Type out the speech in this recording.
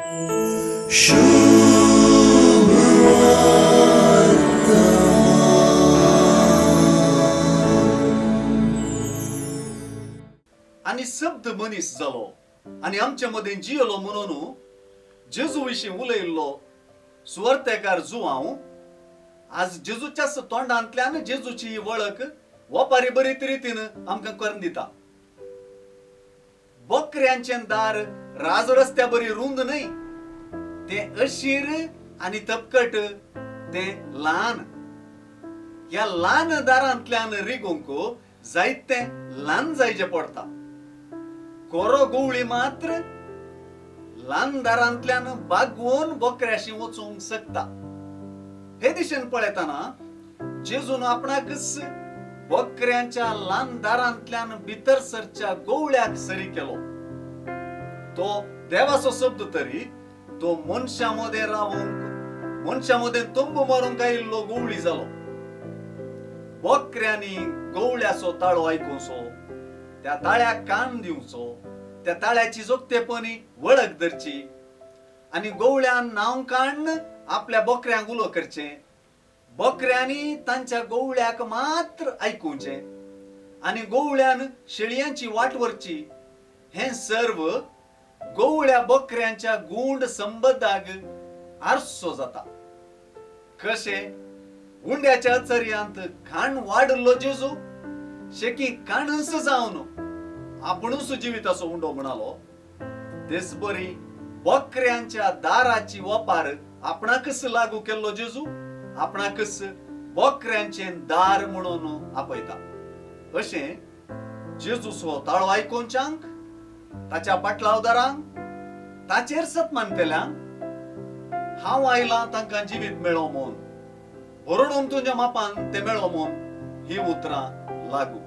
आणि शब्द मनीस जालो आणि आमच्या मध्ये जियलो म्हणून जेजू विषयी उलयल्लो सुवार्थेकार जू हांव आज जेजूच्याच तोंडांतल्यान जेजूची वळख वपारी बरी रितीन आमकां करून दिता. बकऱ्यांचे दार राज रस्त्या बरी रुंद नाही, ते अशीर आणि तपकट ते ल्हान. या ल्हान दारांतल्यान रिगोंक जायते ल्हान जायचे पडता. कोरो गवळी मात्र ल्हान दारांतल्यान बागवून बकऱ्याशी वचूंक शकता. हे दिशेन पळयतना जेजून आपणाकच बकऱ्यांच्या ल्हान दारांतल्यान भितर सरच्या गवळ्याक सरी केलो. तो देवाचो शब्द तरी तो मनशामध्ये रावूंक मनशामध्ये तंबू मारूंक आयिल्लो गवळी जालो. बकऱ्यांनी गवळ्याचो ताळो आयकुचो, त्या ताळ्याक कान दिवचो, त्या ताळ्याची जोगतेपणी वळख धरची आणि गवळ्यान नाव काढ आपल्या बकऱ्यांक उलो करचे. बकऱ्यांनी तांच्या गवळ्याक मात्र ऐकूचे आणि गवळ्यान शेळयांची वाट वरची. हे सर्व गवळ्या बकऱ्यांच्या गुंड संबंधाक आरसो जाता. कशे उंड्याच्या चर्यांत खाण वाढलो जेजू शेकी काणस जावन आपणूच जिविताचो उंडो म्हणालो. देसबरी बकऱ्यांच्या दाराची वपार आपणाकच लागू केल्लो जेजू आपणाकच बकऱ्यांचे दार म्हणून आपयता. अशे जेजूचो ताळो आयकोनच्यांक ताच्या पाटलावदारांक ताचेर सत्मान केल्यांक हांव आयलां तांकां जिवीत मेळो म्हूण, भरडून तुज्या मापान ते मेळो म्हूण ही उतरां लागू.